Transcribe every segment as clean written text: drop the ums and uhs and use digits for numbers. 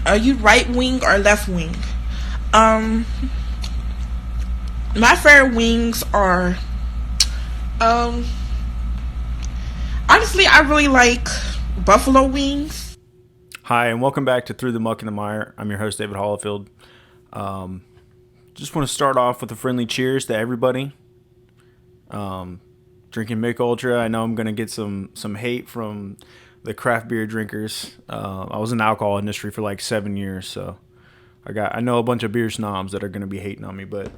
Are you right wing or left wing? Um, my favorite wings are, um, honestly, I really like buffalo wings. Hi, and welcome back to Through the Muck and the Mire. I'm your host, David Hollifield. Um, just want to start off with a friendly cheers to everybody. Drinking Mick Ultra. I know I'm going to get some hate from the craft beer drinkers. I was in the alcohol industry for like 7 years, so I know a bunch of beer snobs that are going to be hating on me. But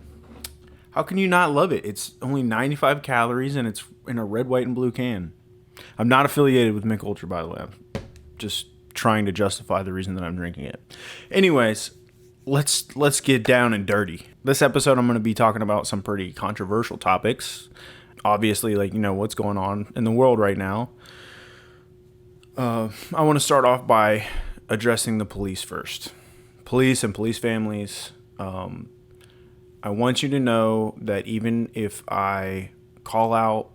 how can you not love it? It's only 95 calories and it's in a red, white, and blue can. I'm not affiliated with Mick Ultra, by the way. I'm just trying to justify the reason that I'm drinking it. Anyways, let's get down and dirty. This episode I'm going to be talking about some pretty controversial topics. Obviously, what's going on in the world right now. I want to start off by addressing the police first. Police and police families. I want you to know that even if I call out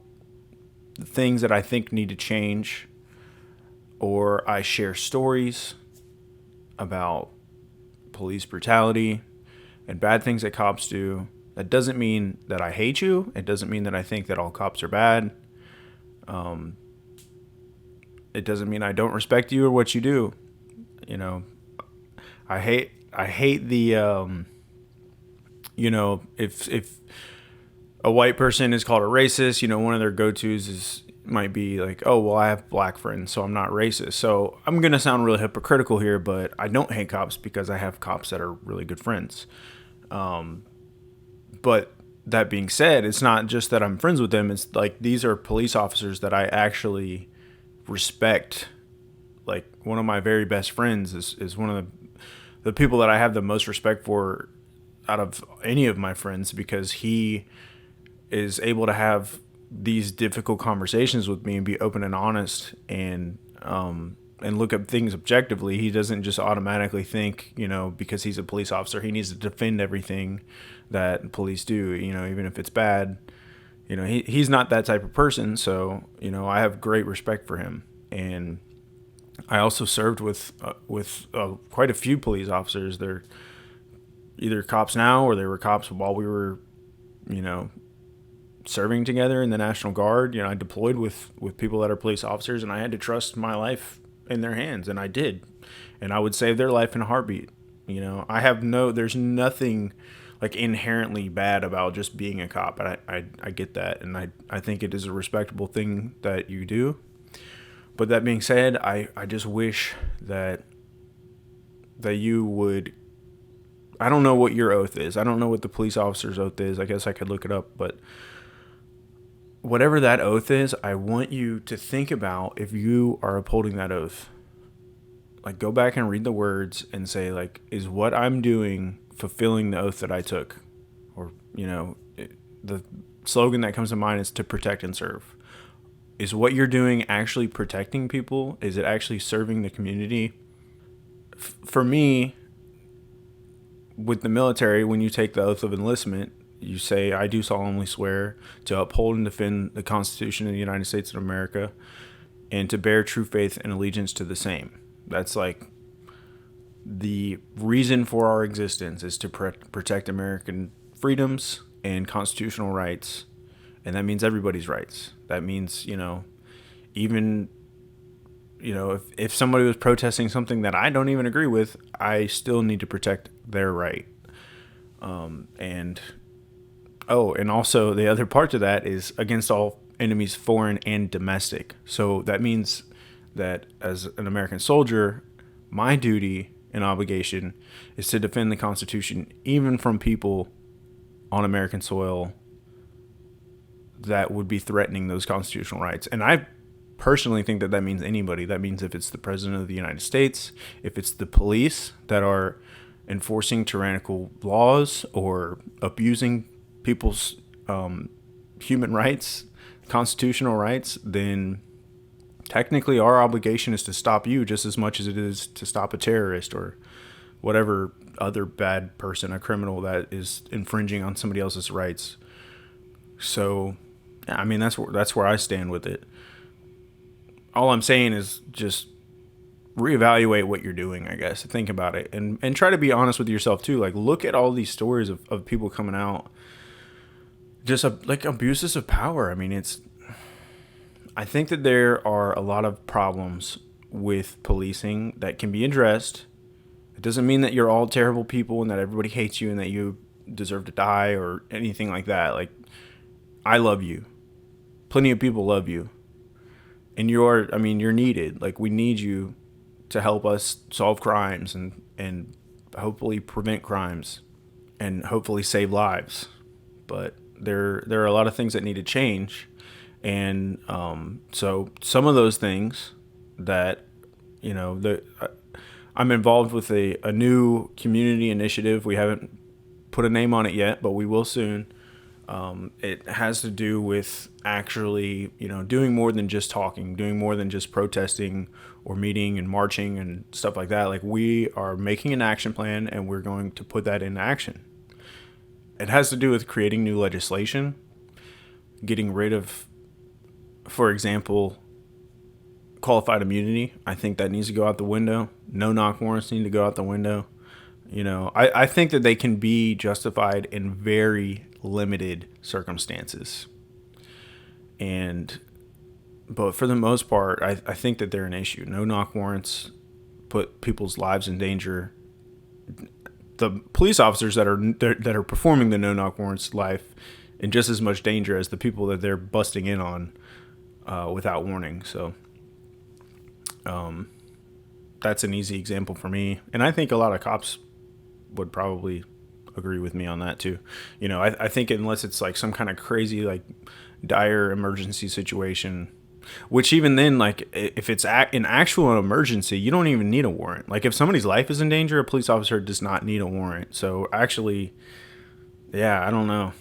the things that I think need to change, or I share stories about police brutality and bad things that cops do, that doesn't mean that I hate you. It doesn't mean that I think that all cops are bad. It doesn't mean I don't respect you or what you do. You know, I hate the if a white person is called a racist, one of their go-tos might be like, oh, well, I have black friends, so I'm not racist. So I'm going to sound really hypocritical here, but I don't hate cops because I have cops that are really good friends. But that being said, it's not just that I'm friends with them. It's like these are police officers that I actually respect. Like one of my very best friends is one of the people that I have the most respect for out of any of my friends, because he is able to have these difficult conversations with me and be open and honest and look at things objectively. He doesn't just automatically think, because he's a police officer, he needs to defend everything that police do, even if it's bad. He's not that type of person. So, I have great respect for him. And I also served with quite a few police officers. They're either cops now or they were cops while we were, serving together in the National Guard. I deployed with people that are police officers, and I had to trust my life in their hands, and I did. And I would save their life in a heartbeat. There's nothing like inherently bad about just being a cop. And I get that, and I think it is a respectable thing that you do. But that being said, I just wish that you would. I don't know what your oath is. I don't know what the police officer's oath is. I guess I could look it up, but whatever that oath is, I want you to think about if you are upholding that oath. Like, go back and read the words and say, like, is what I'm doing fulfilling the oath that I took? Or, the slogan that comes to mind is to protect and serve. Is what you're doing actually protecting people? Is it actually serving the community? For me, with the military, when you take the oath of enlistment, you say, I do solemnly swear to uphold and defend the Constitution of the United States of America and to bear true faith and allegiance to the same. That's like the reason for our existence, is to protect American freedoms and constitutional rights. And that means everybody's rights. That means, even, if somebody was protesting something that I don't even agree with, I still need to protect their right. And also the other part to that is against all enemies, foreign and domestic. So that means that as an American soldier, my duty and obligation is to defend the Constitution, even from people on American soil that would be threatening those constitutional rights. And I personally think that means anybody. That means if it's the President of the United States, if it's the police that are enforcing tyrannical laws or abusing people's human rights, constitutional rights, then technically our obligation is to stop you just as much as it is to stop a terrorist or whatever other bad person, a criminal that is infringing on somebody else's rights. So, I mean, that's where I stand with it. All I'm saying is just reevaluate what you're doing, I guess. Think about it, and try to be honest with yourself too. Like, look at all these stories of people coming out just like abuses of power. I mean, I think that there are a lot of problems with policing that can be addressed. It doesn't mean that you're all terrible people and that everybody hates you and that you deserve to die or anything like that. Like, I love you. Plenty of people love you. And you're needed. Like, we need you to help us solve crimes and hopefully prevent crimes and hopefully save lives. But there are a lot of things that need to change. And so some of those things that, I'm involved with a new community initiative. We haven't put a name on it yet, but we will soon. It has to do with actually, doing more than just talking, doing more than just protesting or meeting and marching and stuff like that. Like, we are making an action plan and we're going to put that into action. It has to do with creating new legislation, getting rid of, for example, qualified immunity. I think that needs to go out the window. No knock warrants need to go out the window. I think that they can be justified in very limited circumstances. But for the most part, I think that they're an issue. No knock warrants put people's lives in danger. The police officers that are performing the no knock warrants life in just as much danger as the people that they're busting in on without warning. So that's an easy example for me, and I think a lot of cops would probably agree with me on that too. I think unless it's like some kind of crazy, like, dire emergency situation, which even then, like, if it's an actual emergency, you don't even need a warrant. Like, if somebody's life is in danger, a police officer does not need a warrant. So actually, yeah, I don't know.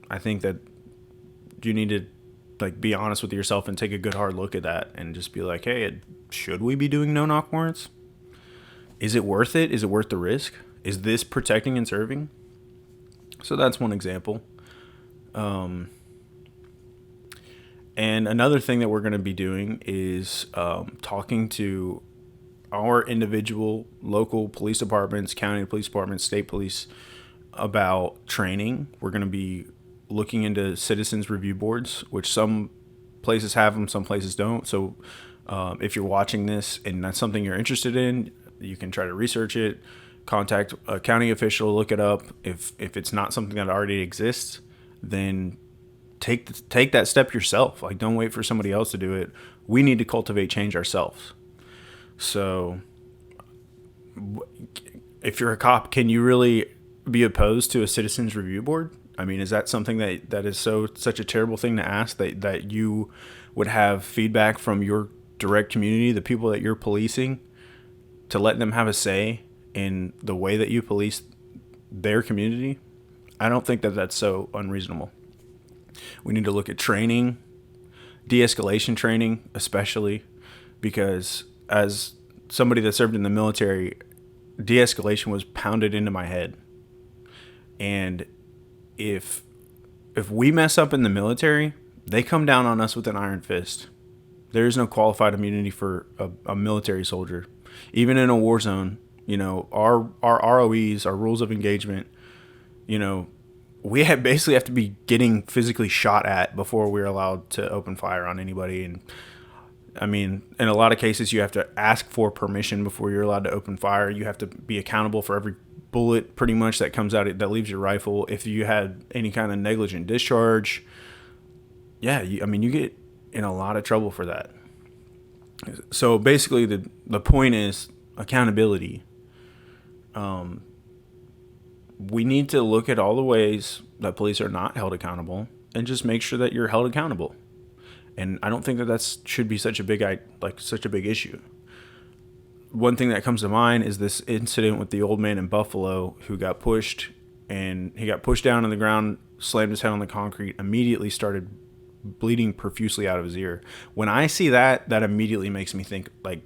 I think that you need to, like, be honest with yourself and take a good hard look at that and just be like, hey, should we be doing no knock warrants? Is it worth it? Is it worth the risk? Is this protecting and serving? So that's one example. And another thing that we're going to be doing is talking to our individual local police departments, county police departments, state police about training. We're going to be looking into citizens review boards, which some places have them, some places don't. So if you're watching this and that's something you're interested in, you can try to research it, contact a county official, look it up. If it's not something that already exists, then take that step yourself. Like, don't wait for somebody else to do it. We need to cultivate change ourselves. So if you're a cop, can you really be opposed to a citizens review board? I mean, is that something that is such a terrible thing to ask, that you would have feedback from your direct community, the people that you're policing, to let them have a say in the way that you police their community? I don't think that that's so unreasonable. We need to look at training, de-escalation training, especially because as somebody that served in the military, de-escalation was pounded into my head. And if we mess up in the military, they come down on us with an iron fist. There is no qualified immunity for a military soldier. Even in a war zone, our ROEs, our rules of engagement, we basically have to be getting physically shot at before we're allowed to open fire on anybody. And I mean, in a lot of cases, you have to ask for permission before you're allowed to open fire. You have to be accountable for every bullet pretty much that comes out that leaves your rifle. If you had any kind of negligent discharge, you get in a lot of trouble for that. So basically the point is accountability. We need to look at all the ways that police are not held accountable and just make sure that you're held accountable. And I don't think that should be such a big issue. One thing that comes to mind is this incident with the old man in Buffalo who got pushed, and he got pushed down on the ground, slammed his head on the concrete, immediately started bleeding profusely out of his ear. When I see that immediately makes me think like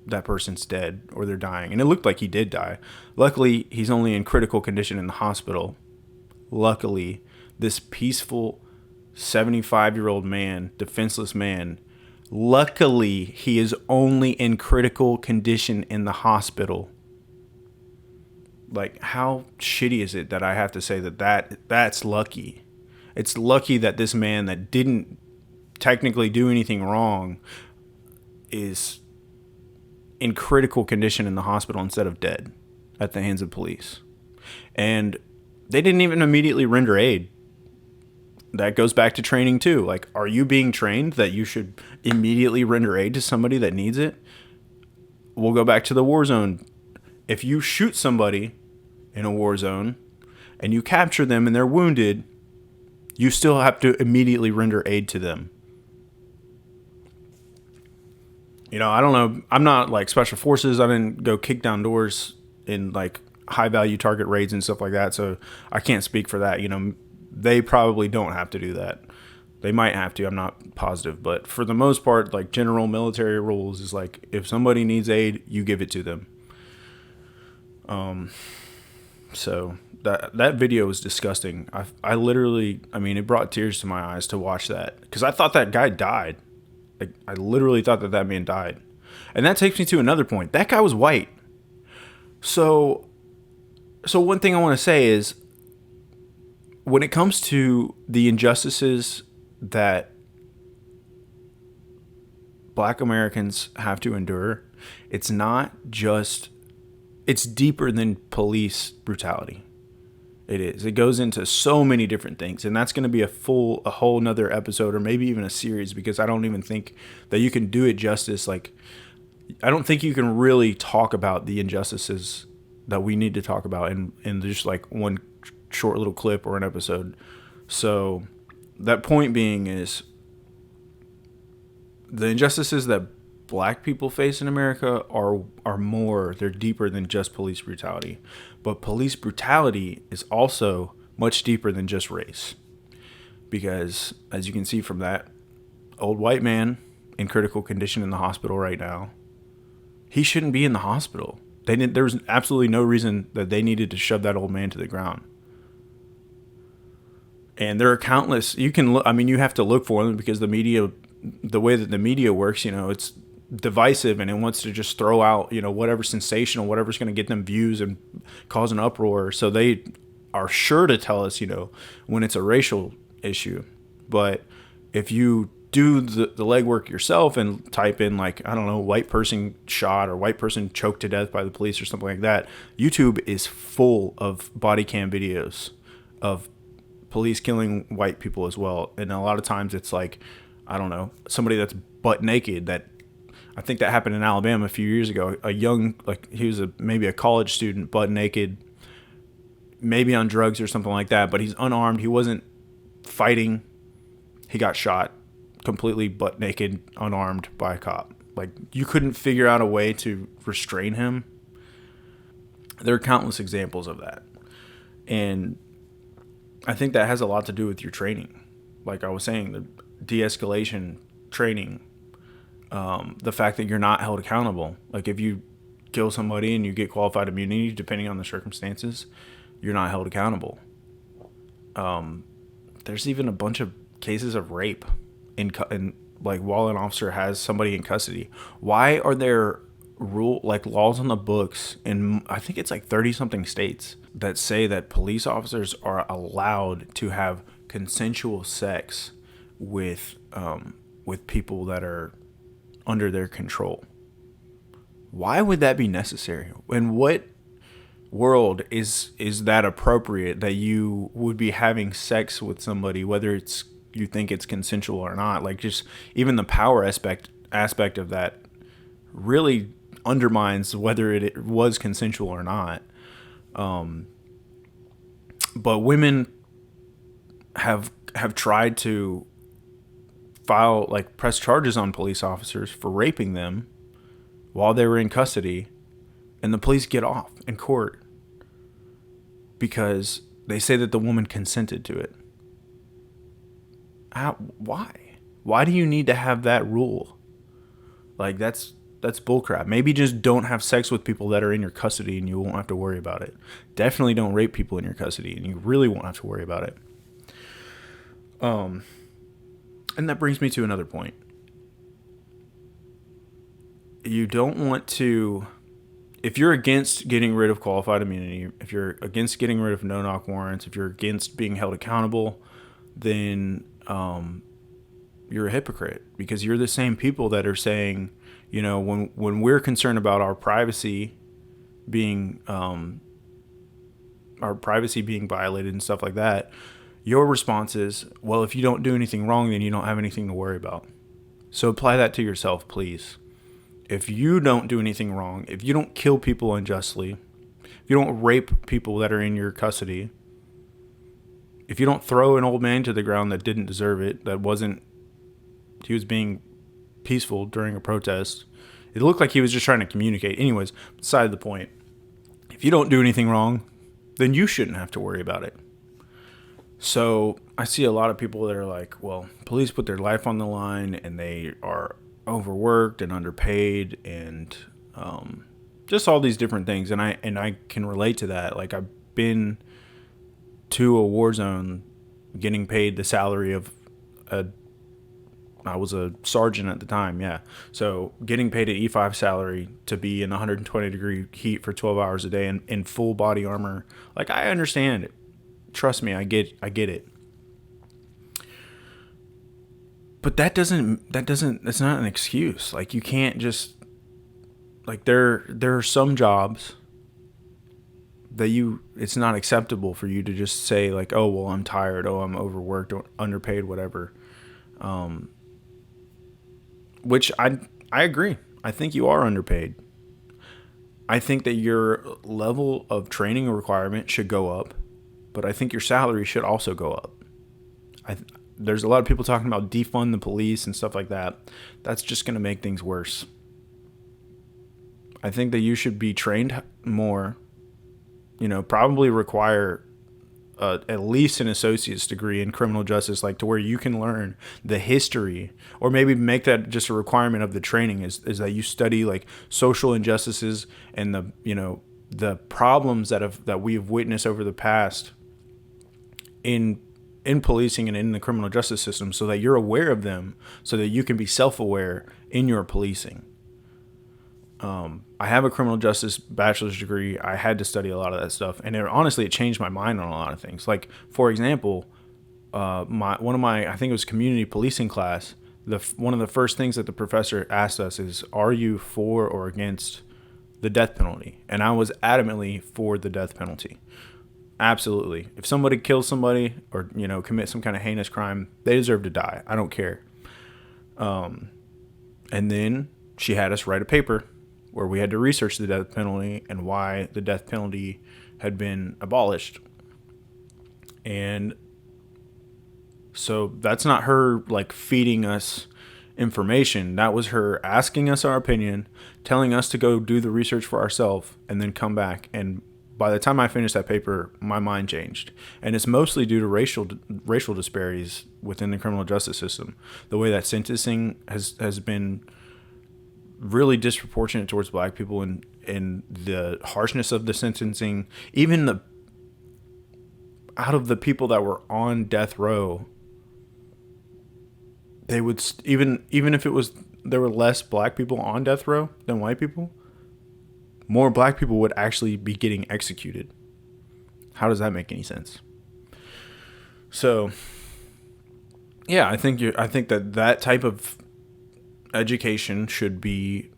that person's dead or they're dying. And it looked like he did die. Luckily, he's only in critical condition in the hospital. Luckily, this peaceful 75-year-old man, defenseless man, Luckily, he is only in critical condition in the hospital. Like, how shitty is it that I have to say that's lucky? It's lucky that this man that didn't technically do anything wrong is in critical condition in the hospital instead of dead at the hands of police. And they didn't even immediately render aid. That goes back to training too. Like, are you being trained that you should immediately render aid to somebody that needs it? We'll go back to the war zone. If you shoot somebody in a war zone and you capture them and they're wounded, you still have to immediately render aid to them. You know, I don't know. I'm not like special forces. I didn't go kick down doors in like high value target raids and stuff like that. So I can't speak for that. You know, they probably don't have to do that. They might have to. I'm not positive. But for the most part, like general military rules is like, if somebody needs aid, you give it to them. So that video was disgusting. I literally, I mean, it brought tears to my eyes to watch that because I thought that guy died. Like, I literally thought that man died. And that takes me to another point. That guy was white. So one thing I want to say is, when it comes to the injustices that Black Americans have to endure, it's deeper than police brutality. It is. It goes into so many different things, and that's going to be a whole nother episode, or maybe even a series, because I don't even think that you can do it justice. Like, I don't think you can really talk about the injustices that we need to talk about in just like one short little clip or an episode. So that point being is, the injustices that Black people face in America they're deeper than just police brutality. But police brutality is also much deeper than just race. Because as you can see from that old white man in critical condition in the hospital right now, he shouldn't be in the hospital. There was absolutely no reason that they needed to shove that old man to the ground. And there are countless, you have to look for them, because the way that the media works, you know, it's divisive and it wants to just throw out, you know, whatever sensational, whatever's going to get them views and cause an uproar. So they are sure to tell us, you know, when it's a racial issue. But if you do the legwork yourself and type in, like, I don't know, white person shot or white person choked to death by the police or something like that, YouTube is full of body cam videos of police killing white people as well. And a lot of times it's like, I don't know, somebody that's butt naked. I think that happened in Alabama a few years ago. A young, like, he was maybe a college student, butt naked, maybe on drugs or something like that, but he's unarmed. He wasn't fighting. He got shot completely butt naked, unarmed, by a cop. Like, you couldn't figure out a way to restrain him. There are countless examples of that. And I think that has a lot to do with your training. Like I was saying, the de-escalation training, the fact that you're not held accountable. Like, if you kill somebody and you get qualified immunity, depending on the circumstances, you're not held accountable. There's even a bunch of cases of rape in like, while an officer has somebody in custody. Why are there laws on the books in, I think it's like 30 something states, that say that police officers are allowed to have consensual sex with people that are under their control? Why would that be necessary? In what world is that appropriate, that you would be having sex with somebody, whether you think it's consensual or not? Like, just even the power aspect of that really undermines whether it was consensual or not. But women have tried to press charges on police officers for raping them while they were in custody, and the police get off in court because they say that the woman consented to it. Why do you need to have that rule? Like, that's bullcrap. Maybe just don't have sex with people that are in your custody and you won't have to worry about it. Definitely don't rape people in your custody and you really won't have to worry about it. And that brings me to another point. you don't want to, if you're against getting rid of qualified immunity, if you're against getting rid of no-knock warrants, if you're against being held accountable, then you're a hypocrite, because you're the same people that are saying, when we're concerned about our privacy being violated and stuff like that, your response is, well, if you don't do anything wrong, then you don't have anything to worry about. So apply that to yourself, please. If you don't do anything wrong, if you don't kill people unjustly, if you don't rape people that are in your custody, if you don't throw an old man to the ground that didn't deserve it, he was being peaceful during a protest. It looked like he was just trying to communicate. Anyways, beside the point. If you don't do anything wrong, then you shouldn't have to worry about it. So I see a lot of people that are like, well, police put their life on the line and they are overworked and underpaid and just all these different things. And I can relate to that. Like, I've been to a war zone getting paid the salary of I was a sergeant at the time, yeah. So getting paid an E5 salary to be in 120 degree heat for 12 hours a day in full body armor, like, I understand it. Trust me, I get it. But that's not an excuse. Like, you can't just, like, there are some jobs that it's not acceptable for you to just say, like, oh, well, I'm tired, oh, I'm overworked, or underpaid, whatever. Which I agree. I think you are underpaid. I think that your level of training requirement should go up, but I think your salary should also go up. There's a lot of people talking about defund the police and stuff like that. That's just going to make things worse. I think that you should be trained more, probably require at least an associate's degree in criminal justice, like, to where you can learn the history, or maybe make that just a requirement of the training is that you study, like, social injustices and the problems that we have witnessed over the past in policing and in the criminal justice system, so that you're aware of them, so that you can be self-aware in your policing. I have a criminal justice bachelor's degree. I had to study a lot of that stuff, and it changed my mind on a lot of things. Like, for example, I think it was community policing class. One of the first things that the professor asked us is, are you for or against the death penalty? And I was adamantly for the death penalty. Absolutely. If somebody kills somebody or, commits some kind of heinous crime, they deserve to die. I don't care. And then she had us write a paper where we had to research the death penalty and why the death penalty had been abolished. And so that's not her, like, feeding us information. That was her asking us our opinion, telling us to go do the research for ourselves, and then come back. And by the time I finished that paper, my mind changed. And it's mostly due to racial disparities within the criminal justice system. The way that sentencing has been really disproportionate towards black people, and the harshness of the sentencing. Even out of the people that were on death row, they would even if there were less black people on death row than white people, more black people would actually be getting executed. How does that make any sense? So, yeah, I think that type of education should be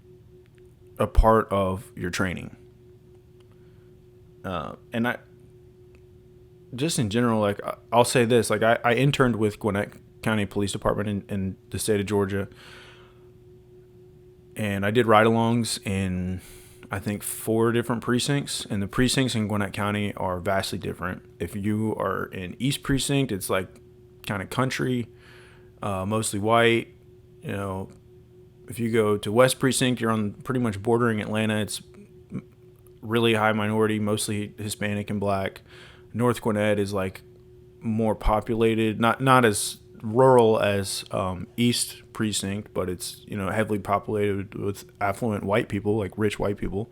a part of your training. And I just in general, like, I'll say this, like, I interned with Gwinnett County Police Department in the state of Georgia, and I did ride-alongs in, I think, 4 different precincts, and the precincts in Gwinnett County are vastly different. If you are in East Precinct, it's like kind of country, mostly white. If you go to West Precinct, you're on pretty much bordering Atlanta. It's really high minority, mostly Hispanic and black. North Gwinnett is, like, more populated, not as rural as East Precinct, but it's, heavily populated with affluent white people, like rich white people.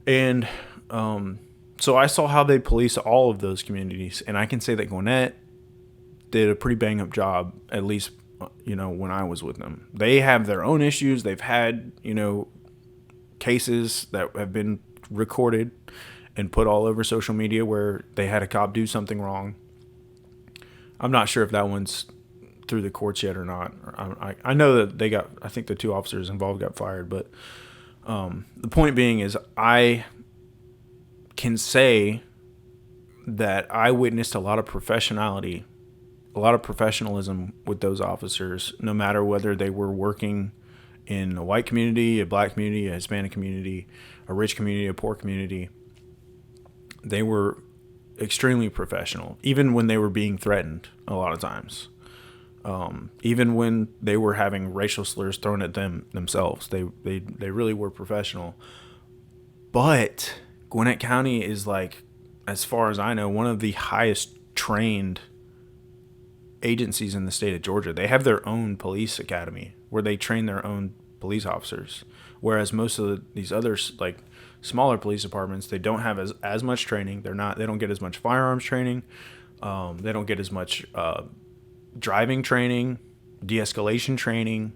And so I saw how they police all of those communities, and I can say that Gwinnett did a pretty bang up job, at least when I was with them. They have their own issues. They've had, cases that have been recorded and put all over social media where they had a cop do something wrong. I'm not sure if that one's through the courts yet or not. I know that I think the 2 officers involved got fired, but the point being is I can say that I witnessed a lot of professionalism with those officers, no matter whether they were working in a white community, a black community, a Hispanic community, a rich community, a poor community. They were extremely professional, even when they were being threatened a lot of times. Even when they were having racial slurs thrown at themselves, they really were professional. But Gwinnett County is, like, as far as I know, one of the highest trained agencies in the state of Georgia. They have their own police academy where they train their own police officers, whereas most of these others, like smaller police departments, they don't have as much training. They don't get as much firearms training. They don't get as much driving training, de-escalation training.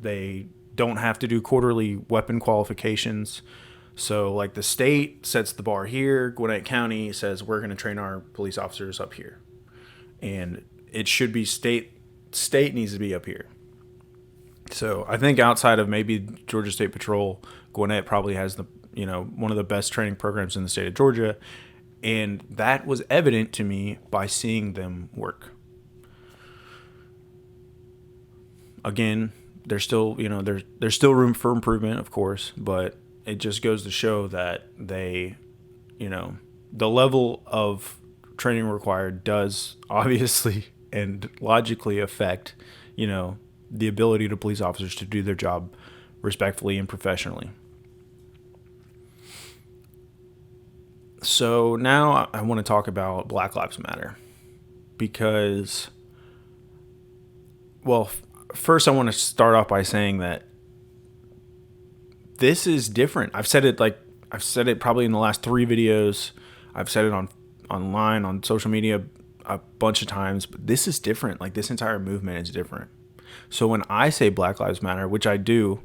They don't have to do quarterly weapon qualifications. So, like, the state sets the bar here. Gwinnett County says we're going to train our police officers up here. And it should be state needs to be up here. So I think outside of maybe Georgia State Patrol, Gwinnett probably has one of the best training programs in the state of Georgia. And that was evident to me by seeing them work. Again, there's still, there's still room for improvement, of course, but it just goes to show that the level of training required does obviously and logically affect, the ability to police officers to do their job respectfully and professionally. So now I want to talk about Black Lives Matter because, well, first I want to start off by saying that this is different. I've said it probably in the last 3 videos. I've said it online, on social media a bunch of times, but this is different. Like, this entire movement is different. So when I say Black Lives Matter, which I do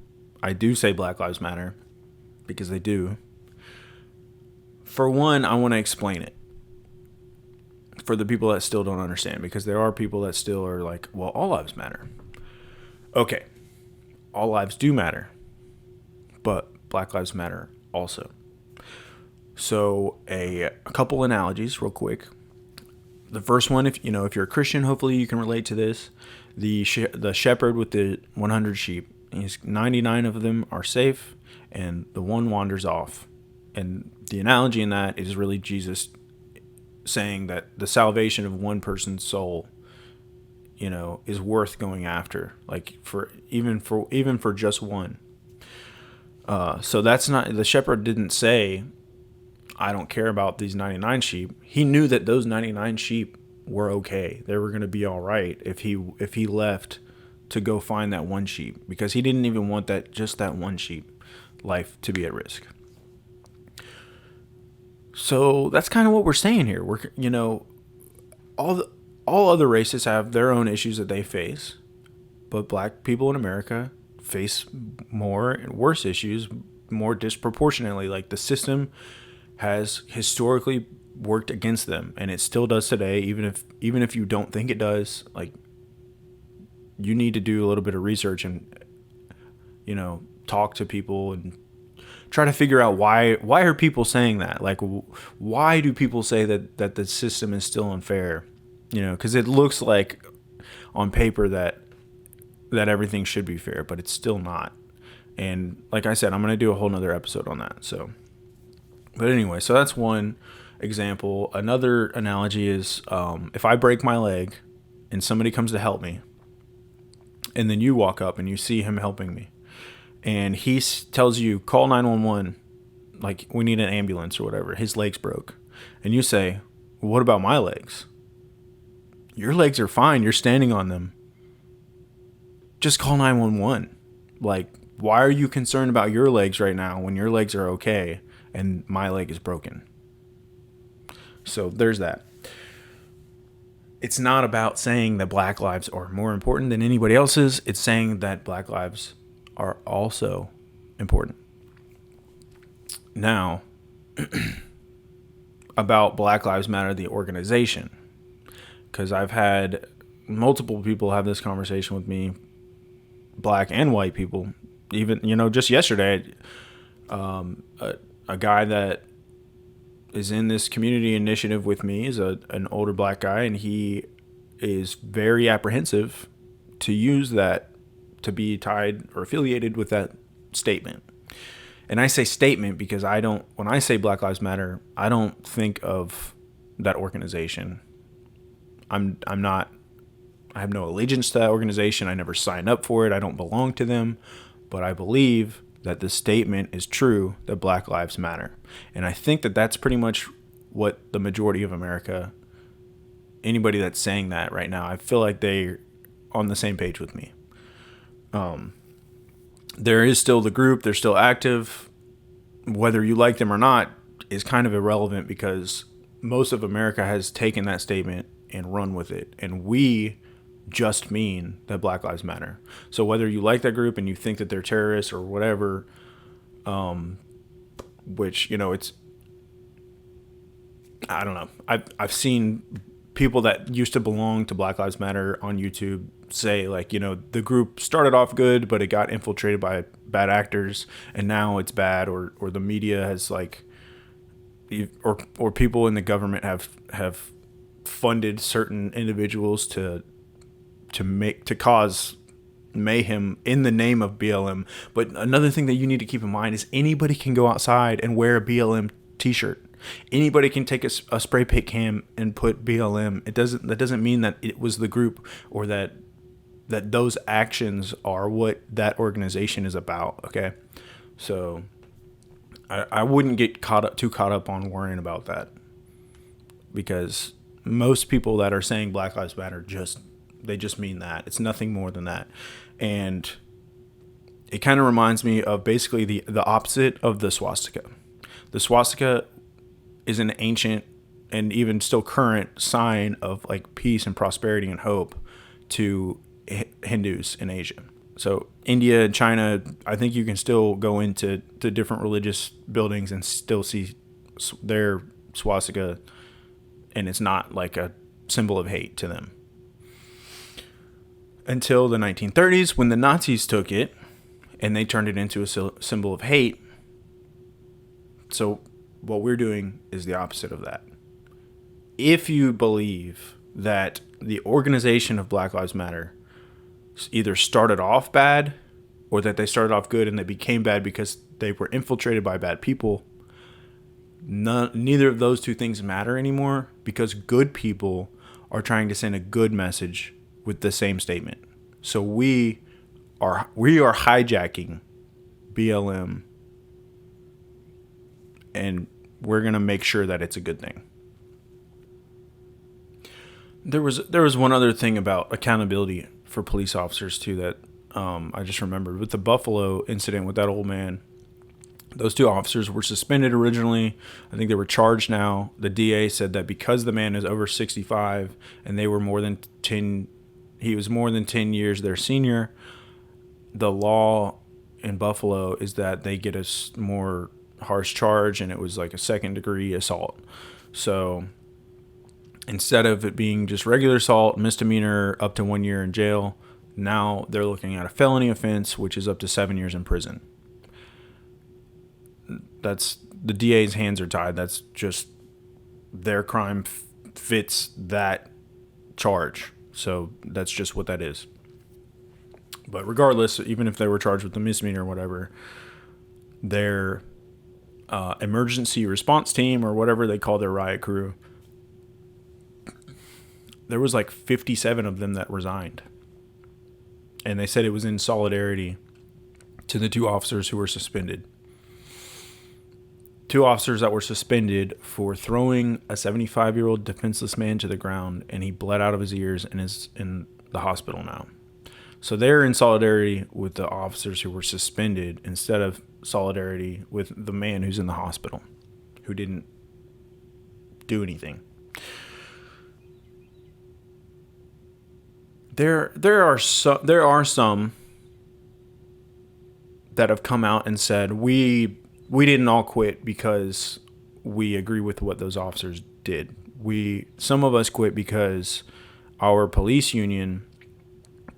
say Black Lives Matter because they do. For one, I want to explain it for the people that still don't understand, because there are people that still are like, well, all lives matter. Okay, all lives do matter, but Black Lives Matter also. So a couple analogies real quick. The first one, if you're a Christian, hopefully you can relate to this. The shepherd with the 100 sheep, 99 of them are safe, and the one wanders off. And the analogy in that is really Jesus saying that the salvation of one person's soul, is worth going after, like even for just one. So that's not, the shepherd didn't say, I don't care about these 99 sheep. He knew that those 99 sheep were okay. They were going to be all right if he left to go find that one sheep, because he didn't even want that one sheep life to be at risk. So that's kind of what we're saying here. We're, all other races have their own issues that they face, but black people in America face more and worse issues more disproportionately. Like, the system has historically worked against them, and it still does today. Even if you don't think it does, like, you need to do a little bit of research and talk to people and try to figure out why are people saying that. Like, why do people say that the system is still unfair? Because it looks like on paper that everything should be fair, but it's still not. And like I said, I'm going to do a whole nother episode on that. But anyway, so that's one example. Another analogy is if I break my leg and somebody comes to help me, and then you walk up and you see him helping me, and he tells you, call 911, like, we need an ambulance or whatever, his leg's broke. And you say, well, what about my legs? Your legs are fine. You're standing on them. Just call 911. Like, why are you concerned about your legs right now when your legs are okay and my leg is broken? So there's that. it's not about saying that Black lives are more important than anybody else's. It's saying that Black lives are also important. Now, about Black Lives Matter, the organization, because I've had multiple people have this conversation with me, black and white people. Even, just yesterday, a guy that is in this community initiative with me is an older black guy, and he is very apprehensive to use that to be tied or affiliated with that statement. And I say statement because when I say Black Lives Matter, I don't think of that organization. I have no allegiance to that organization. I never signed up for it. I don't belong to them, but I believe that the statement is true, that Black Lives Matter. And I think that that's pretty much what the majority of America, anybody that's saying that right now, I feel like they're on the same page with me. There is still the group, they're still active. Whether you like them or not is kind of irrelevant because most of America has taken that statement and run with it. And we just mean that Black Lives Matter. So whether you like that group and you think that they're terrorists or whatever, which, it's, I don't know. I've seen people that used to belong to Black Lives Matter on YouTube say, like, the group started off good, but it got infiltrated by bad actors and now it's bad, or the media has or people in the government have funded certain individuals to cause mayhem in the name of BLM. But another thing that you need to keep in mind is anybody can go outside and wear a BLM t-shirt. Anybody can take a spray paint can and put BLM. That doesn't mean that it was the group or that those actions are what that organization is about. Okay, so I wouldn't get too caught up on worrying about that, because most people that are saying Black Lives Matter just mean that. It's nothing more than that. And it kind of reminds me of basically the opposite of the swastika. The swastika is an ancient and even still current sign of like peace and prosperity and hope to Hindus in Asia. So India and China, I think you can still go into different religious buildings and still see their swastika, and it's not like a symbol of hate to them. Until the 1930s, when the Nazis took it and they turned it into a symbol of hate. So what we're doing is the opposite of that. If you believe that the organization of Black Lives Matter either started off bad or that they started off good and they became bad because they were infiltrated by bad people, neither of those two things matter anymore, because good people are trying to send a good message with the same statement. So we are hijacking BLM, and we're going to make sure that it's a good thing. There was one other thing about accountability for police officers too that I just remembered. With the Buffalo incident with that old man, those two officers were suspended originally. I think they were charged now. The DA said that because the man is over 65 and they were he was more than 10 years their senior, the law in Buffalo is that they get a more harsh charge, and it was like a second-degree assault. So instead of it being just regular assault, misdemeanor, up to 1 year in jail, now they're looking at a felony offense, which is up to 7 years in prison. That's the DA's hands are tied. That's just their crime fits that charge. So that's just what that is. But regardless, even if they were charged with the misdemeanor or whatever, their emergency response team, or whatever they call their riot crew, there was like 57 of them that resigned. And they said it was in solidarity to the two officers who were suspended. Two officers that were suspended for throwing a 75-year-old defenseless man to the ground, and he bled out of his ears and is in the hospital now. So they're in solidarity with the officers who were suspended instead of solidarity with the man who's in the hospital, who didn't do anything. There are some that have come out and said we didn't all quit because we agree with what those officers did. Some of us quit because our police union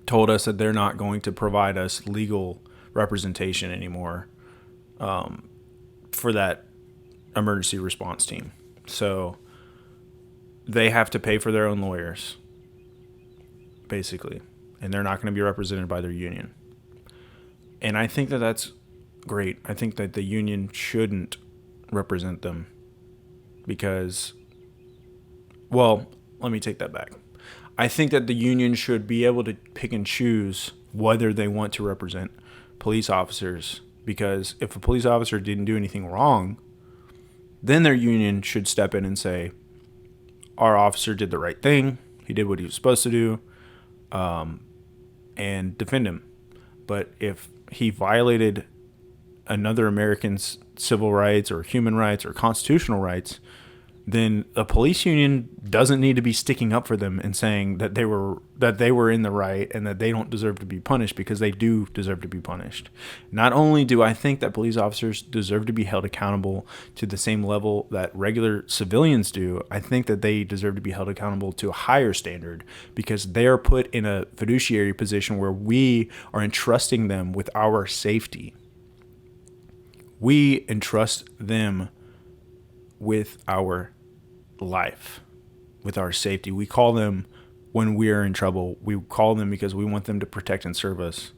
told us that they're not going to provide us legal representation anymore for that emergency response team. So they have to pay for their own lawyers, basically, and they're not going to be represented by their union. And I think that that's great. I think that the union shouldn't represent them because, well, let me take that back. I think that the union should be able to pick and choose whether they want to represent police officers, because if a police officer didn't do anything wrong, then their union should step in and say, our officer did the right thing. He did what he was supposed to do, and defend him. But if he violated another American's civil rights or human rights or constitutional rights, then a police union doesn't need to be sticking up for them and saying that they were in the right and that they don't deserve to be punished, because they do deserve to be punished. Not only do I think that police officers deserve to be held accountable to the same level that regular civilians do, I think that they deserve to be held accountable to a higher standard, because they are put in a fiduciary position where we are entrusting them with our safety. We entrust them with our life, with our safety. We call them when we are in trouble. We call them because we want them to protect and serve us,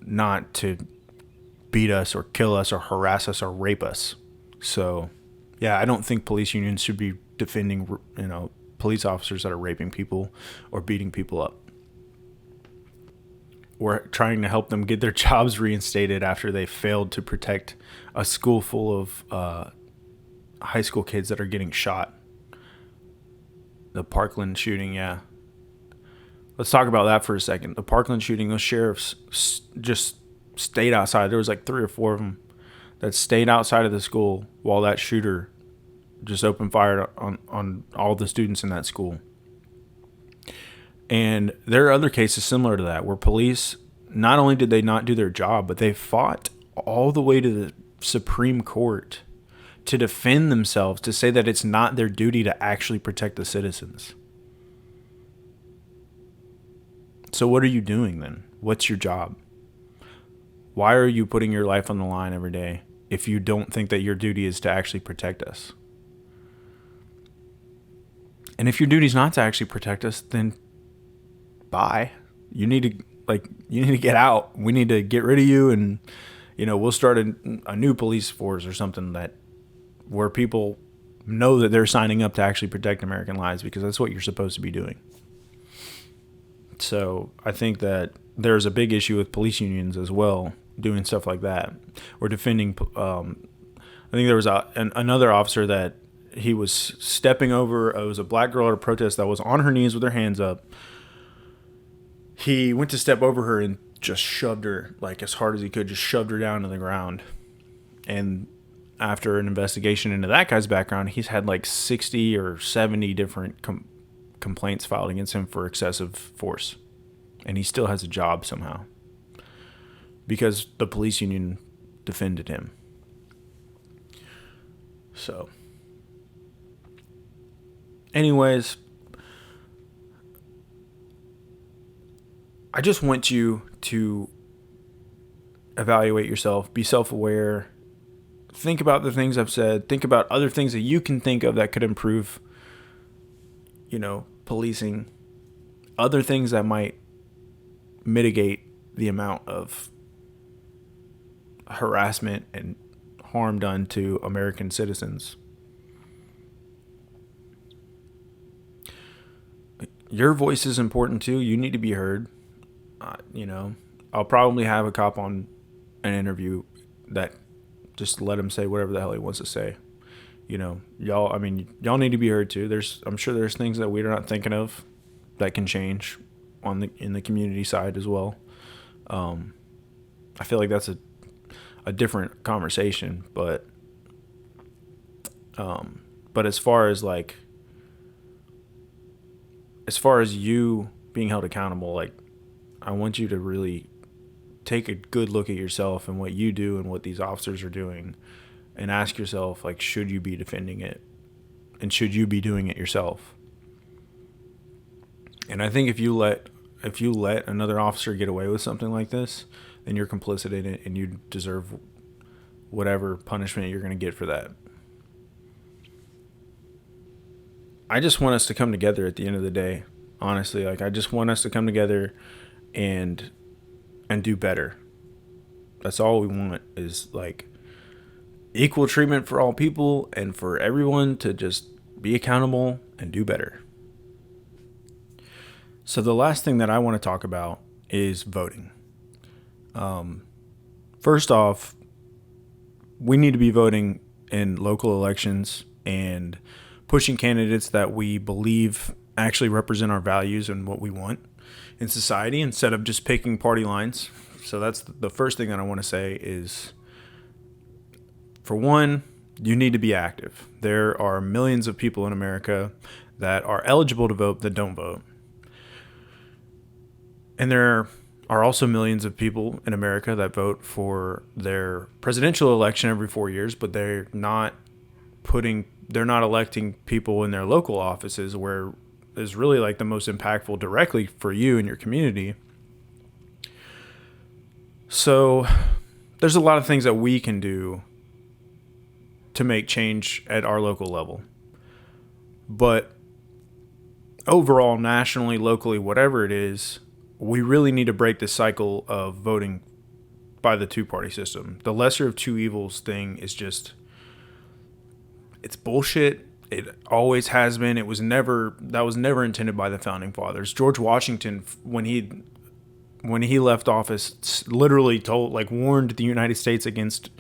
not to beat us or kill us or harass us or rape us. So, yeah, I don't think police unions should be defending, police officers that are raping people or beating people up. We're trying to help them get their jobs reinstated after they failed to protect a school full of high school kids that are getting shot. The Parkland shooting, yeah. Let's talk about that for a second. The Parkland shooting, those sheriffs just stayed outside. There was like 3 or 4 of them that stayed outside of the school while that shooter just opened fire on all the students in that school. And there are other cases similar to that where police, not only did they not do their job, but they fought all the way to the Supreme Court to defend themselves, to say that it's not their duty to actually protect the citizens. So what are you doing then? What's your job? Why are you putting your life on the line every day if you don't think that your duty is to actually protect us? And if your duty is not to actually protect us, then bye. You need to get out. We need to get rid of you, and we'll start a new police force or something where people know that they're signing up to actually protect American lives, because that's what you're supposed to be doing. So I think that there's a big issue with police unions as well, doing stuff like that, or defending. I think there was another officer that he was stepping over. It was a black girl at a protest that was on her knees with her hands up. He went to step over her and just shoved her, like as hard as he could, just shoved her down to the ground. And after an investigation into that guy's background, he's had like 60 or 70 different complaints filed against him for excessive force. And he still has a job somehow, because the police union defended him. So, anyways, I just want you to evaluate yourself, be self-aware, think about the things I've said, think about other things that you can think of that could improve, policing, other things that might mitigate the amount of harassment and harm done to American citizens. Your voice is important too. You need to be heard. I'll probably have a cop on an interview that just let him say whatever the hell he wants to say. Y'all need to be heard too. I'm sure there's things that we're not thinking of that can change in the community side as well. I feel like that's a different conversation, but as far as you being held accountable, like, I want you to really take a good look at yourself and what you do and what these officers are doing, and ask yourself, like, should you be defending it? And should you be doing it yourself? And I think if you let another officer get away with something like this, then you're complicit in it, and you deserve whatever punishment you're going to get for that. I just want us to come together at the end of the day. Honestly, like, I just want us to come together and do better. That's all we want, is like equal treatment for all people, and for everyone to just be accountable and do better. So the last thing that I want to talk about is voting. First off, we need to be voting in local elections and pushing candidates that we believe actually represent our values and what we want in society, instead of just picking party lines. So that's the first thing that I want to say is, for one, you need to be active. There are millions of people in America that are eligible to vote that don't vote. And there are also millions of people in America that vote for their presidential election every 4 years, but they're not electing people in their local offices, where is really like the most impactful directly for you and your community. So there's a lot of things that we can do to make change at our local level. But overall, nationally, locally, whatever it is, we really need to break the cycle of voting by the two-party system. The lesser of two evils thing is just, it's bullshit. It always has been. That was never intended by the founding fathers. George Washington, when he left office, literally warned the United States against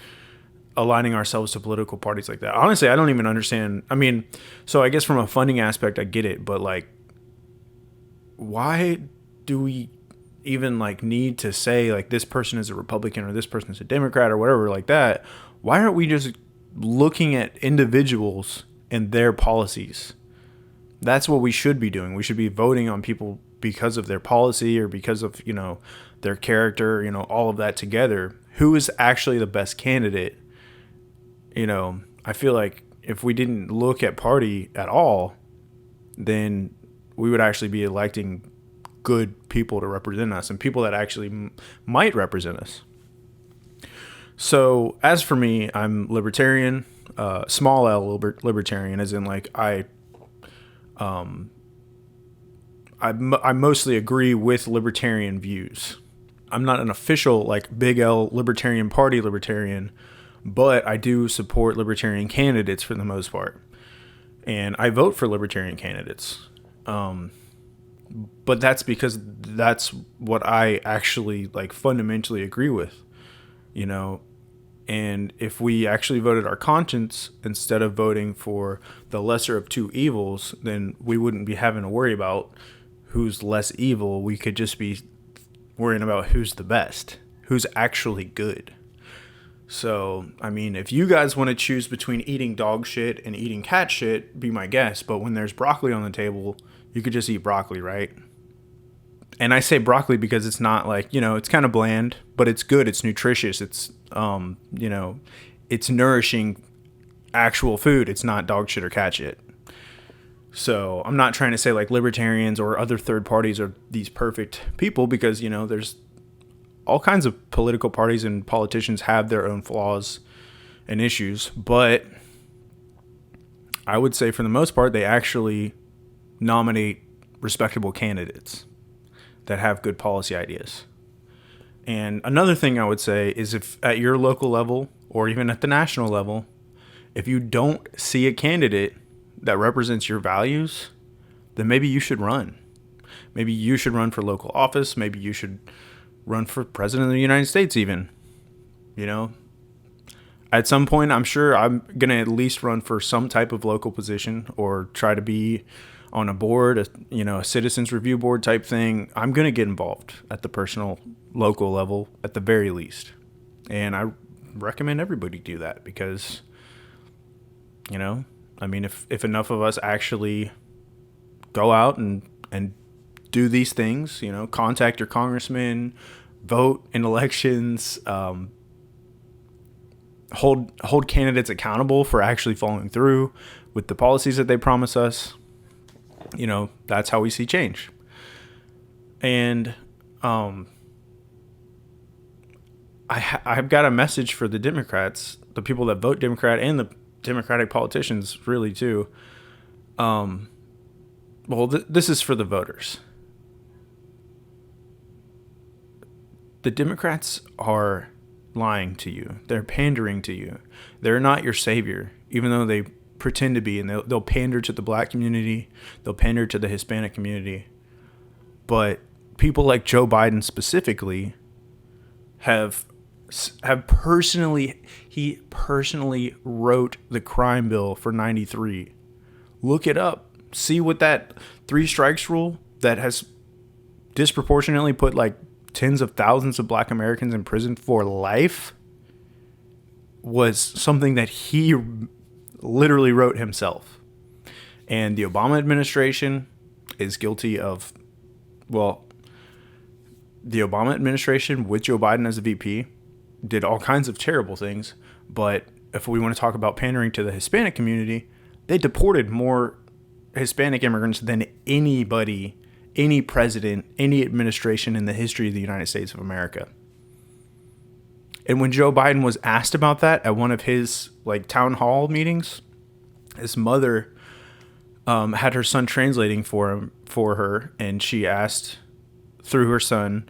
aligning ourselves to political parties like that. Honestly, I don't even understand. I mean, so I guess from a funding aspect, I get it, but like, why do we even like need to say like this person is a Republican or this person is a Democrat or whatever like that? Why aren't we just looking at individuals and their policies? That's what we should be doing. We should be voting on people because of their policy or because of, their character, all of that together. Who is actually the best candidate? I feel like if we didn't look at party at all, then we would actually be electing good people to represent us, and people that actually might represent us. So as for me, I'm libertarian, small L libertarian, as in like I mostly agree with libertarian views. I'm not an official like big L libertarian party libertarian, but I do support libertarian candidates for the most part, and I vote for libertarian candidates. But that's because that's what I actually like fundamentally agree with, and if we actually voted our conscience instead of voting for the lesser of two evils, then we wouldn't be having to worry about who's less evil. We could just be worrying about who's the best, who's actually good. So, I mean, if you guys want to choose between eating dog shit and eating cat shit, be my guest. But when there's broccoli on the table, you could just eat broccoli, right? And I say broccoli because it's not like, it's kind of bland, but it's good. It's nutritious. It's, it's nourishing actual food. It's not dog shit or cat shit. So I'm not trying to say like libertarians or other third parties are these perfect people, because, there's all kinds of political parties and politicians have their own flaws and issues. But I would say for the most part, they actually nominate respectable candidates that have good policy ideas. And another thing I would say is, if at your local level or even at the national level, if you don't see a candidate that represents your values, then maybe you should run. Maybe you should run for local office. Maybe you should run for president of the United States even. At some point, I'm sure I'm going to at least run for some type of local position, or try to be on a board, a citizens review board type thing. I'm going to get involved at the personal local level at the very least. And I recommend everybody do that, because, if enough of us actually go out and do these things. Contact your congressman, vote in elections, hold candidates accountable for actually following through with the policies that they promise us. That's how we see change. And I've got a message for the Democrats, the people that vote Democrat, and the Democratic politicians, really, too. This is for the voters. The Democrats are lying to you. They're pandering to you. They're not your savior, even though they pretend to be, and they'll pander to the black community. They'll pander to the Hispanic community. But people like Joe Biden specifically have he personally wrote the crime bill for 93. Look it up. See what that 3 strikes rule that has disproportionately put like tens of thousands of black Americans in prison for life was something that he literally wrote himself. And the Obama administration is guilty of, the Obama administration with Joe Biden as the VP did all kinds of terrible things. But if we want to talk about pandering to the Hispanic community, they deported more Hispanic immigrants than anybody, any president, any administration in the history of the United States of America. And when Joe Biden was asked about that at one of his town hall meetings, his mother had her son translating for her, and she asked through her son,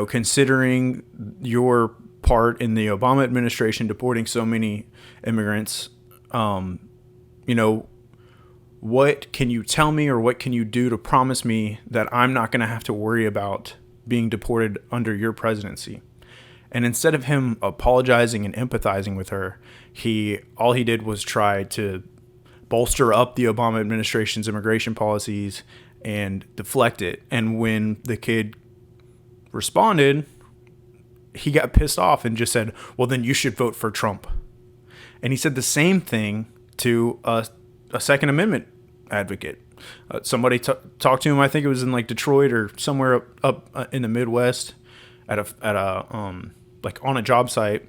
considering your part in the Obama administration deporting so many immigrants, what can you tell me, or what can you do to promise me that I'm not going to have to worry about being deported under your presidency? And instead of him apologizing and empathizing with her, all he did was try to bolster up the Obama administration's immigration policies and deflect it. And when the kid responded, he got pissed off and just said, well, then you should vote for Trump. And he said the same thing to a Second Amendment advocate. Somebody talked to him, I think it was in Detroit or somewhere up in the Midwest at a on a job site.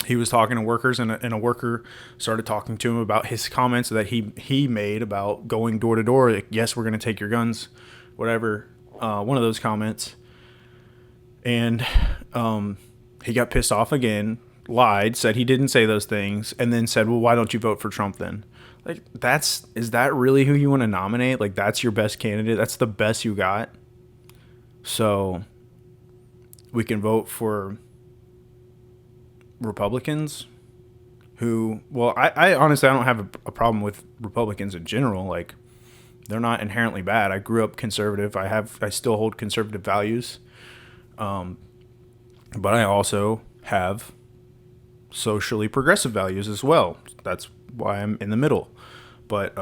He was talking to workers, and a worker started talking to him about his comments that he made about going door to door. Yes, we're going to take your guns, whatever. One of those comments. And he got pissed off again, lied, said he didn't say those things, and then said, well, why don't you vote for Trump then? Is that really who you want to nominate? That's your best candidate? That's the best you got? So we can vote for Republicans who, I honestly, I don't have a problem with Republicans in general. They're not inherently bad. I grew up conservative. I still hold conservative values. But I also have socially progressive values as well. That's why I'm in the middle. But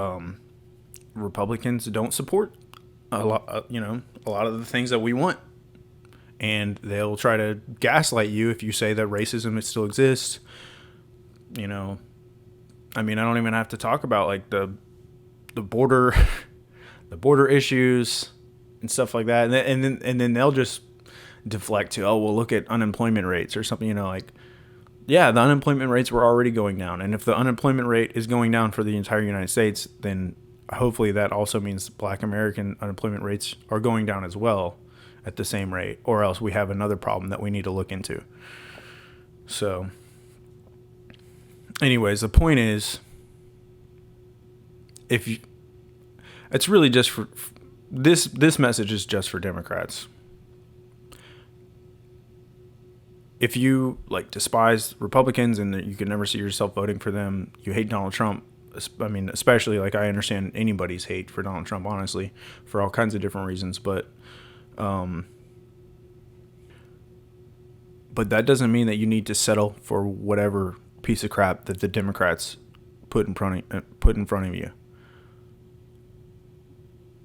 Republicans don't support a lot of the things that we want. And they'll try to gaslight you if you say that racism still exists. I don't even have to talk about the border, the border issues and stuff like that. And then they'll just deflect to, look at unemployment rates or something. Yeah, the unemployment rates were already going down. And if the unemployment rate is going down for the entire United States, then hopefully that also means Black American unemployment rates are going down as well at the same rate, or else we have another problem that we need to look into. So anyways, the point is, it's really just for this message is just for Democrats. If you despise Republicans and that you could never see yourself voting for them, you hate Donald Trump. Especially I understand anybody's hate for Donald Trump, honestly, for all kinds of different reasons, but that doesn't mean that you need to settle for whatever piece of crap that the Democrats put in front of you.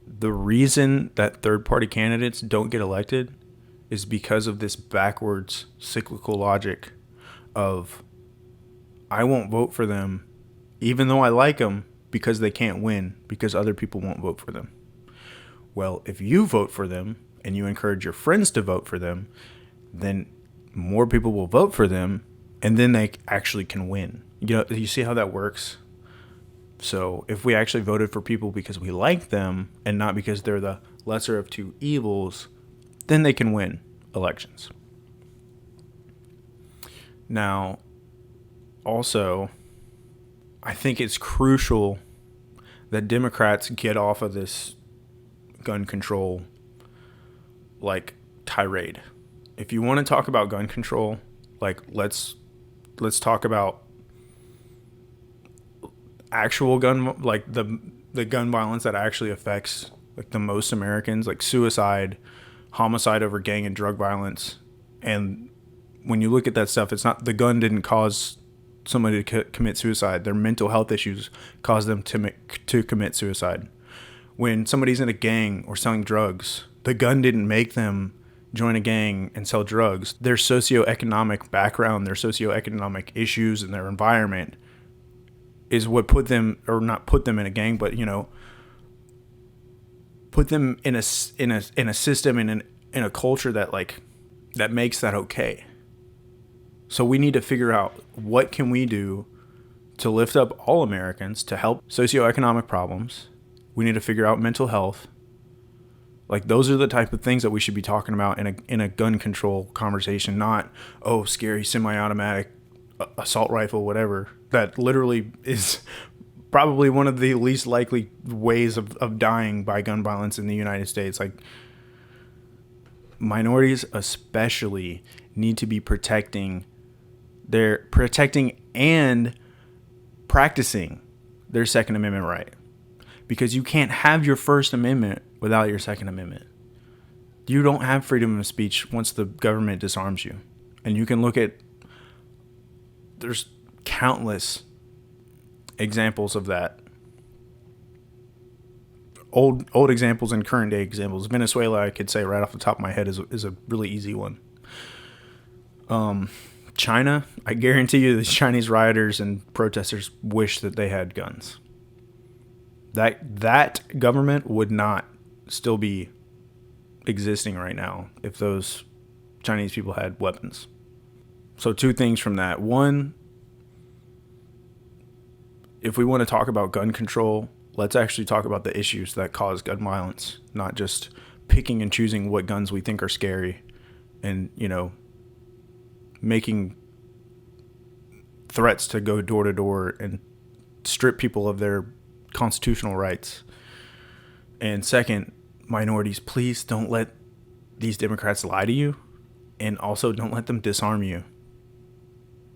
The reason that third-party candidates don't get elected is because of this backwards cyclical logic of, I won't vote for them even though I like them, because they can't win, because other people won't vote for them. Well, if you vote for them and you encourage your friends to vote for them, then more people will vote for them, and then they actually can win. You see how that works? So if we actually voted for people because we like them and not because they're the lesser of two evils, then they can win elections. Now, also, I think it's crucial that Democrats get off of this gun control tirade. If you want to talk about gun control, let's talk about actual gun, the gun violence that actually affects the most Americans, like suicide, homicide over gang and drug violence. And when you look at that stuff, it's not, the gun didn't cause somebody to commit suicide. Their mental health issues caused them to commit suicide. When somebody's in a gang or selling drugs, the gun didn't make them join a gang and sell drugs. Their socioeconomic background, their socioeconomic issues, and their environment is what put them, or not put them in a gang, but put them in a system, in a culture that makes that okay. So we need to figure out, what can we do to lift up all Americans, to help socioeconomic problems. We need to figure out mental health. Those are the type of things that we should be talking about in a gun control conversation, not, oh, scary semi-automatic assault rifle, whatever. That literally is probably one of the least likely ways of dying by gun violence in the United States. Minorities especially need to be protecting and practicing their Second Amendment right. Because you can't have your First Amendment without your Second Amendment. You don't have freedom of speech once the government disarms you. And you can look at, there's countless examples of that. Old examples and current day examples. Venezuela, I could say right off the top of my head, is a really easy one. China, I guarantee you the Chinese rioters and protesters wish that they had guns. That government would not still be existing right now if those Chinese people had weapons. So 2 things from that. One, if we want to talk about gun control, let's actually talk about the issues that cause gun violence, not just picking and choosing what guns we think are scary and, making threats to go door to door and strip people of their constitutional rights. And second, minorities, please don't let these Democrats lie to you, and also don't let them disarm you.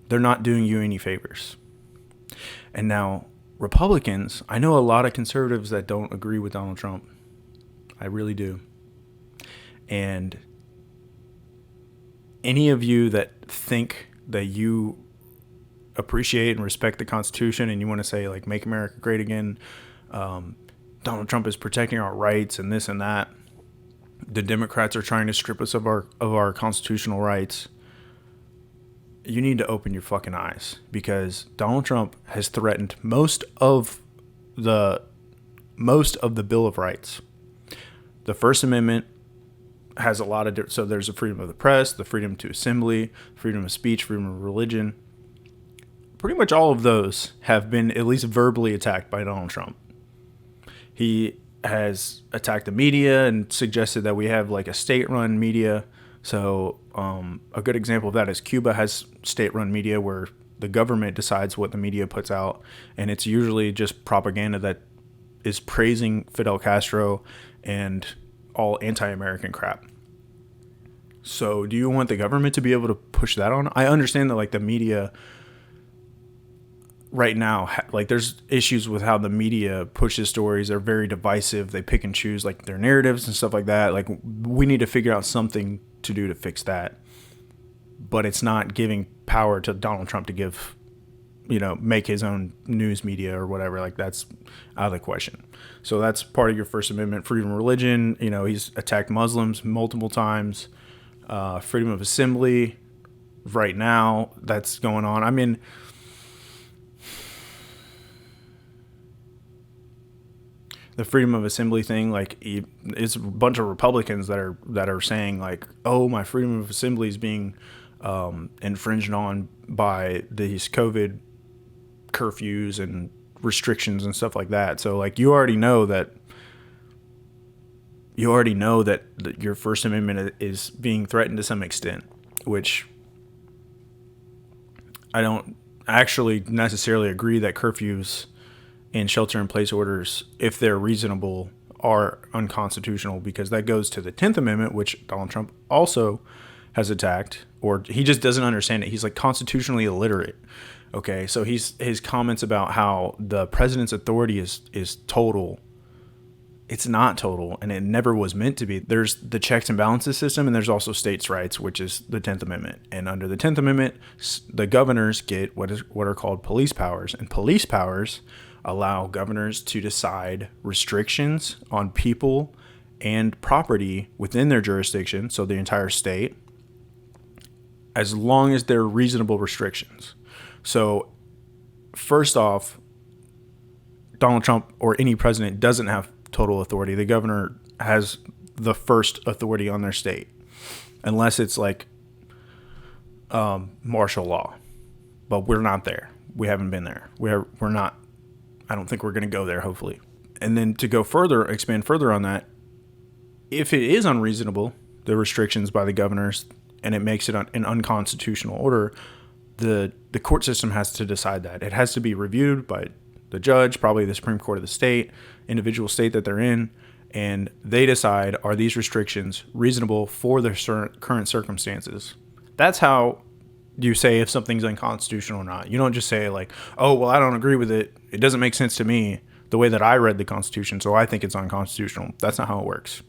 They're not doing you any favors. And now, Republicans, I know a lot of conservatives that don't agree with Donald Trump. I really do. And any of you that think that you appreciate and respect the Constitution and you want to say, make America great again, Donald Trump is protecting our rights and this and that, the Democrats are trying to strip us of our constitutional rights, you need to open your fucking eyes, because Donald Trump has threatened most of the Bill of Rights. The First Amendment has a lot of so there's the freedom of the press, the freedom to assembly, freedom of speech, freedom of religion. Pretty much all of those have been at least verbally attacked by Donald Trump. He has attacked the media and suggested that we have a state-run media. So a good example of that is Cuba has state-run media where the government decides what the media puts out, and it's usually just propaganda that is praising Fidel Castro and all anti-American crap. So do you want the government to be able to push that on? I understand that the media right now, there's issues with how the media pushes stories. They're very divisive. They pick and choose their narratives and stuff like that. We need to figure out something to do to fix that. But it's not giving power to Donald Trump to give, make his own news media or whatever. That's out of the question. So that's part of your First Amendment, freedom of religion. He's attacked Muslims multiple times. Freedom of assembly right now, that's going on. I mean, the freedom of assembly thing, like it's a bunch of Republicans that are saying like, oh, my freedom of assembly is being infringed on by these COVID curfews and restrictions and stuff like that. So like you already know that your First Amendment is being threatened to some extent, which I don't actually necessarily agree that curfews and shelter-in-place orders, if they're reasonable, are unconstitutional, because that goes to the 10th Amendment, which Donald Trump also has attacked, or he just doesn't understand it. He's like constitutionally illiterate. Okay, so his comments about how the president's authority is total. It's not total, and it never was meant to be. There's the checks and balances system, and there's also states' rights, which is the 10th Amendment. And under the 10th Amendment, the governors get what are called police powers, and police powers allow governors to decide restrictions on people and property within their jurisdiction, so the entire state, as long as they're reasonable restrictions. So, first off, Donald Trump or any president doesn't have total authority. The governor has the first authority on their state, unless it's like martial law. But we're not there. We haven't been there. We're not. I don't think we're going to go there, hopefully. And then to go further, expand further on that, if it is unreasonable, the restrictions by the governors, and it makes it an unconstitutional order, the court system has to decide that. It has to be reviewed by the judge, probably the Supreme Court of the state, individual state that they're in, and they decide, are these restrictions reasonable for their current circumstances? That's how you say if something's unconstitutional or not. You don't just say like, oh, well, I don't agree with it. It doesn't make sense to me the way that I read the Constitution, so I think it's unconstitutional. That's not how it works.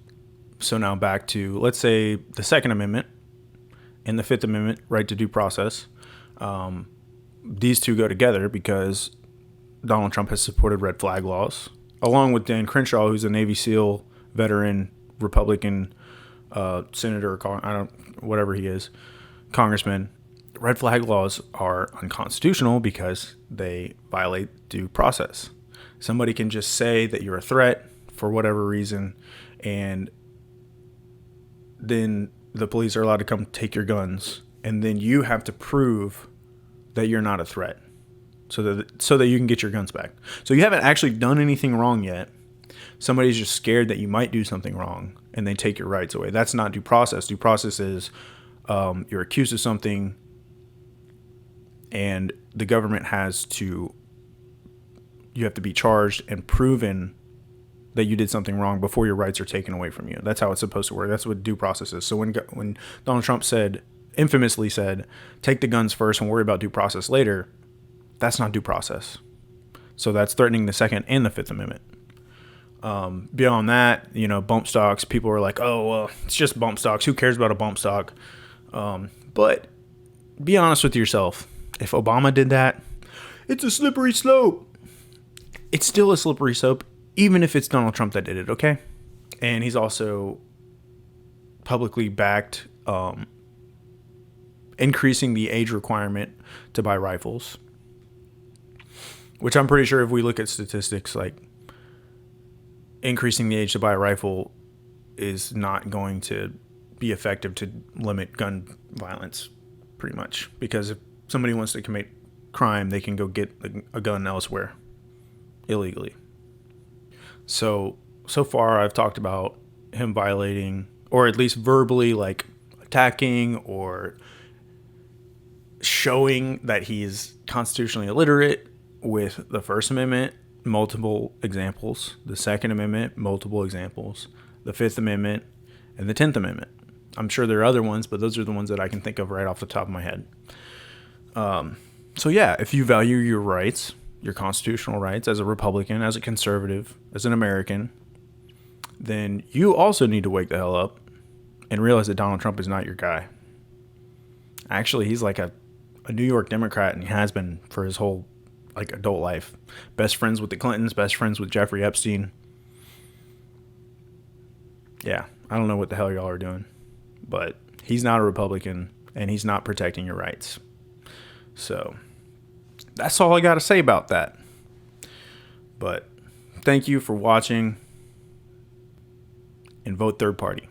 So now back to, let's say, the Second Amendment and the Fifth Amendment, right to due process. These two go together because Donald Trump has supported red flag laws, along with Dan Crenshaw, who's a Navy SEAL veteran, Republican senator, whatever he is, congressman. Red flag laws are unconstitutional because they violate due process. Somebody can just say that you're a threat for whatever reason, and then the police are allowed to come take your guns, and then you have to prove that you're not a threat so that you can get your guns back. So you haven't actually done anything wrong yet. Somebody's just scared that you might do something wrong, and they take your rights away. That's not due process. Due process is you're accused of something, and the government you have to be charged and proven that you did something wrong before your rights are taken away from you. That's how it's supposed to work. That's what due process is. So when Donald Trump infamously said, take the guns first and worry about due process later, that's not due process. So that's threatening the Second and the Fifth Amendment. Beyond that, bump stocks, people are like, oh, well, it's just bump stocks. Who cares about a bump stock? But be honest with yourself. If Obama did that, it's a slippery slope. It's still a slippery slope, even if it's Donald Trump that did it, okay? And he's also publicly backed increasing the age requirement to buy rifles, which I'm pretty sure if we look at statistics, like increasing the age to buy a rifle is not going to be effective to limit gun violence, pretty much. Because if somebody wants to commit crime, they can go get a gun elsewhere illegally. So far I've talked about him violating, or at least verbally like attacking or showing that he's constitutionally illiterate with the First Amendment, multiple examples, the Second Amendment, multiple examples, the Fifth Amendment, and the 10th Amendment. I'm sure there are other ones, but those are the ones that I can think of right off the top of my head. So yeah, if you value your rights, your constitutional rights as a Republican, as a conservative, as an American, then you also need to wake the hell up and realize that Donald Trump is not your guy. Actually, he's like a New York Democrat, and he has been for his whole adult life. Best friends with the Clintons, best friends with Jeffrey Epstein. Yeah, I don't know what the hell y'all are doing, but he's not a Republican, and he's not protecting your rights. So that's all I got to say about that. But Thank you for watching, and vote third party.